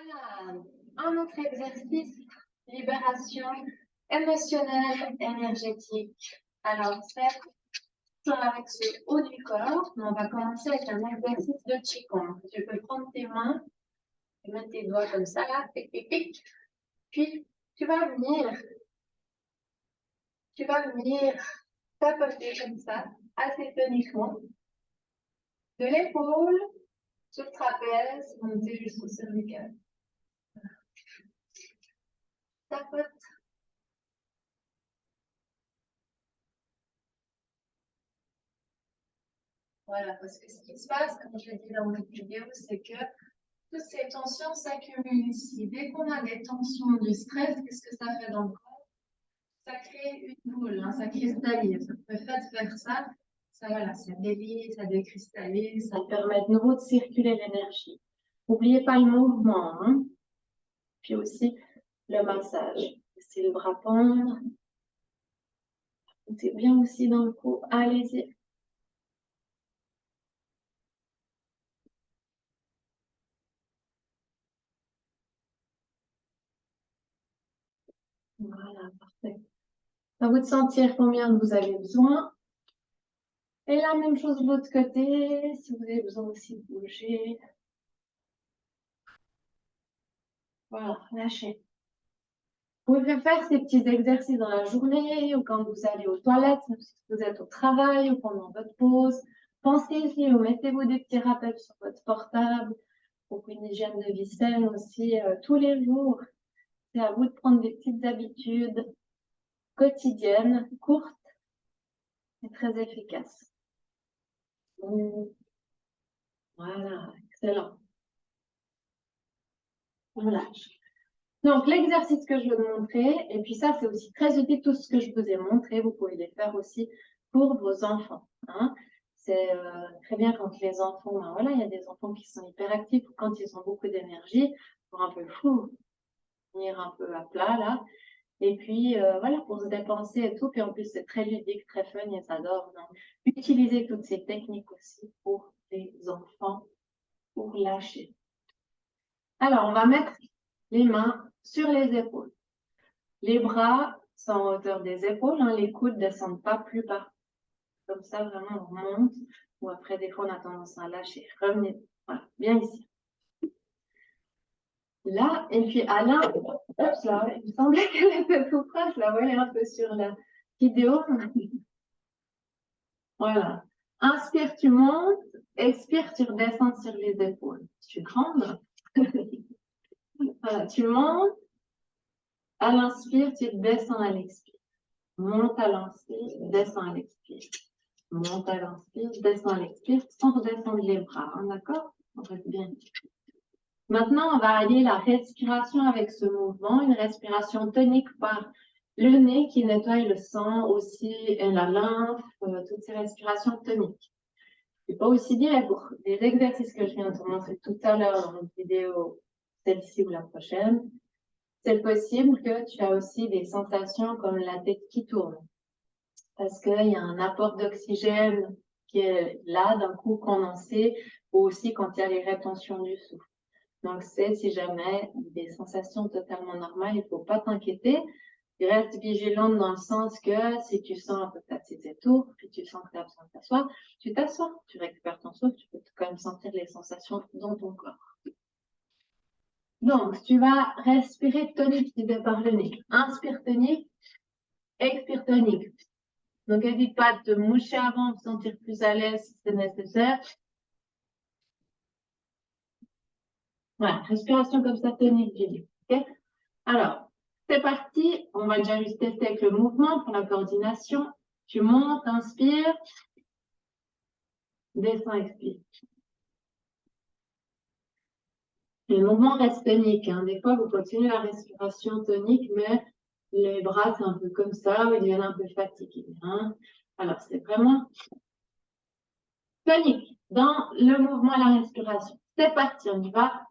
Voilà, un autre exercice, libération émotionnelle, énergétique. Alors, c'est toujours avec ce haut du corps. On va commencer avec un exercice de Qigong. Tu peux prendre tes mains et mettre tes doigts comme ça, là, pic, pic, pic. Puis, tu vas venir tapoter comme ça, assez toniquement, de l'épaule sur le trapèze, monter jusqu'au cervical. Tapote. Voilà, parce que ce qui se passe, comme je l'ai dit dans votre vidéo, c'est que toutes ces tensions s'accumulent ici. Dès qu'on a des tensions du stress, qu'est-ce que ça fait dans le corps? Ça crée une boule, hein, ça cristallise. Le fait de faire ça, voilà, ça délite, ça décristallise, ça permet de nouveau de circuler l'énergie. N'oubliez pas le mouvement, hein. Puis aussi le massage. Laissez le bras pendre. C'est bien aussi dans le cou. Allez-y. Voilà, parfait. À vous de sentir combien vous avez besoin. Et la même chose de l'autre côté, si vous avez besoin aussi de bouger. Voilà, lâchez. Vous pouvez faire ces petits exercices dans la journée ou quand vous allez aux toilettes, si vous êtes au travail ou pendant votre pause. Pensez-y ou mettez-vous des petits rappels sur votre portable pour une hygiène de vie saine aussi tous les jours. C'est à vous de prendre des petites habitudes quotidiennes, courtes et très efficaces. Voilà, excellent. Voilà. Donc, l'exercice que je veux vous montrer, et puis ça, c'est aussi très utile, tout ce que je vous ai montré, vous pouvez les faire aussi pour vos enfants. Hein. C'est très bien quand les enfants, ben voilà, il y a des enfants qui sont hyperactifs ou quand ils ont beaucoup d'énergie, pour un peu fou, venir un peu à plat là. Et puis, voilà, pour se dépenser et tout. Puis en plus, c'est très ludique, très fun, ils adorent. Donc, utilisez toutes ces techniques aussi pour les enfants, pour lâcher. Alors, on va mettre les mains sur les épaules. Les bras sont en hauteur des épaules, hein, les coudes ne descendent pas plus bas. Comme ça, vraiment, on remonte. Ou après, des fois, on a tendance à lâcher. Revenez, voilà, bien ici. Là, et puis à l'un, là, il me semblait qu'elle était tout proche, là, elle est un peu sur la vidéo. Voilà. Inspire, tu montes. Expire, tu redescends sur les épaules. Tu grandes. Voilà, tu montes. À l'inspire, tu descends à l'expire. Monte à l'inspire, descends à l'expire. Monte à l'inspire, descends à l'expire, sans redescendre les bras. Hein, d'accord? On reste bien. Maintenant, on va allier la respiration avec ce mouvement, une respiration tonique par le nez qui nettoie le sang aussi, et la lymphe, toutes ces respirations toniques. C'est pas aussi bien pour les exercices que je viens de te montrer tout à l'heure dans une vidéo, celle-ci ou la prochaine. C'est possible que tu as aussi des sensations comme la tête qui tourne. Parce qu'il y a un apport d'oxygène qui est là, d'un coup condensé, ou aussi quand il y a les rétentions du souffle. Donc, c'est si jamais des sensations totalement normales, il ne faut pas t'inquiéter. Reste vigilante dans le sens que si tu sens un peu que ta tête s'étouffe, puis tu sens que tu as besoin de t'asseoir, tu t'assois, tu récupères ton souffle, tu peux quand même sentir les sensations dans ton corps. Donc, tu vas respirer tonique par le nez. Inspire tonique, expire tonique. Donc, n'hésite pas à te moucher avant, te sentir plus à l'aise si c'est nécessaire. Voilà, respiration comme ça, tonique, Julie. Okay? Alors, c'est parti. On va déjà juste tester avec le mouvement pour la coordination. Tu montes, inspire. Descends, expire. Le mouvement reste tonique. Hein. Des fois, vous continuez la respiration tonique, mais les bras, c'est un peu comme ça, ils deviennent un peu fatigués. Hein. Alors, c'est vraiment tonique dans le mouvement et la respiration. C'est parti, on y va.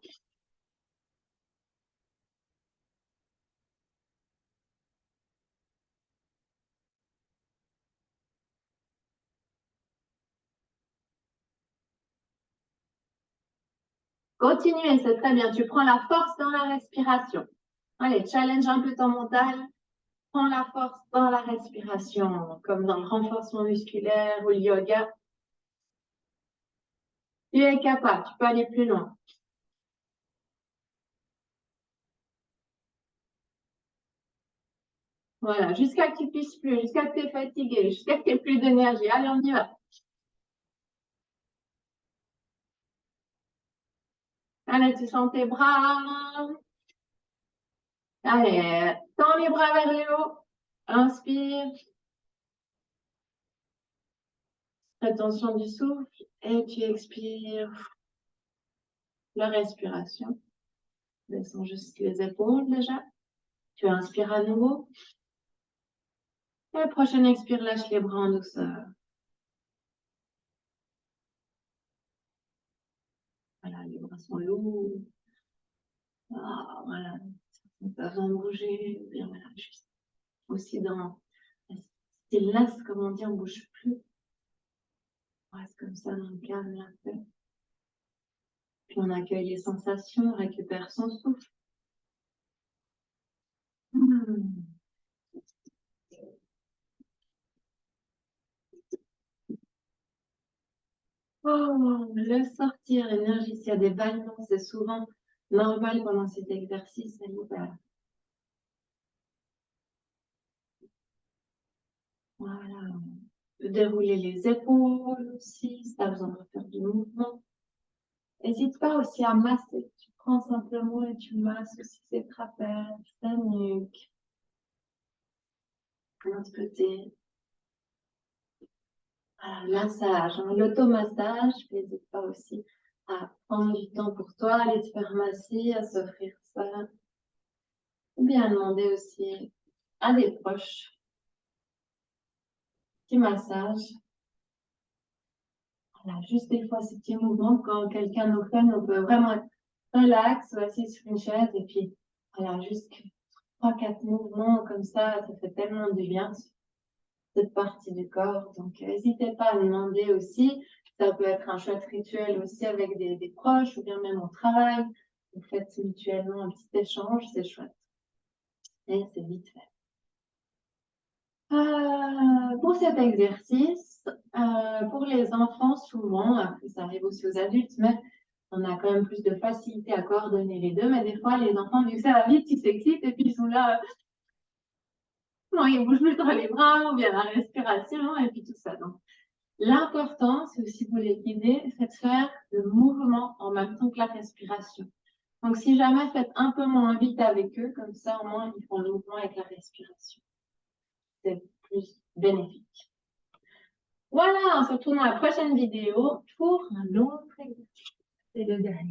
Continuez, c'est très bien. Tu prends la force dans la respiration. Allez, challenge un peu ton mental. Prends la force dans la respiration, comme dans le renforcement musculaire ou le yoga. Tu es capable, tu peux aller plus loin. Voilà, jusqu'à que tu puisses plus, jusqu'à que tu es fatigué, jusqu'à que tu n'aies plus d'énergie. Allez, on y va. Allez, tu sens tes bras. Allez, tends les bras vers le haut. Inspire. Attention du souffle. Et tu expires. La respiration. Descends juste les épaules déjà. Tu inspires à nouveau. Et prochaine expire, lâche les bras en douceur. Voilà, les bras sont lourds. Ah, voilà, ils peuvent bouger. Bien, voilà, juste aussi dans stillness, comme on dit, on ne bouge plus. On reste comme ça dans le calme, la paix. Puis on accueille les sensations, on récupère son souffle. Oh, le sortir, l'énergie, s'il y a des bâillements, c'est souvent normal pendant cet exercice, ça libère. Voilà. On peut dérouler les épaules aussi, si tu as besoin de faire du mouvement. N'hésite pas aussi à masser. Tu prends simplement et tu masses aussi tes trapèzes, ta nuque. De l'autre côté. Voilà, massage, hein, l'automassage. N'hésite pas aussi à prendre du temps pour toi, aller te faire masser, à s'offrir ça. Ou bien demander aussi à des proches. Petit massage. Voilà, juste des fois ces petits mouvements, quand quelqu'un nous fait, on peut vraiment être relax, ou assis sur une chaise, et puis voilà, juste 3-4 mouvements comme ça fait tellement du bien, cette partie du corps. Donc, n'hésitez pas à demander aussi. Ça peut être un chouette rituel aussi avec des proches, ou bien même au travail. Vous faites mutuellement un petit échange, c'est chouette. Et c'est vite fait. Pour cet exercice, pour les enfants, souvent, après ça arrive aussi aux adultes, mais on a quand même plus de facilité à coordonner les deux. Mais des fois, les enfants, vu que ça va vite, ils s'excitent et puis ils sont là, non, ils bougent plus trop les bras ou bien la respiration et puis tout ça. Donc, l'important, c'est aussi pour les guider, c'est de faire le mouvement en même temps que la respiration. Donc, si jamais faites un peu moins vite avec eux, comme ça, au moins, ils font le mouvement avec la respiration. C'est plus bénéfique. Voilà, on se retrouve dans la prochaine vidéo pour un autre exercice. C'est le dernier.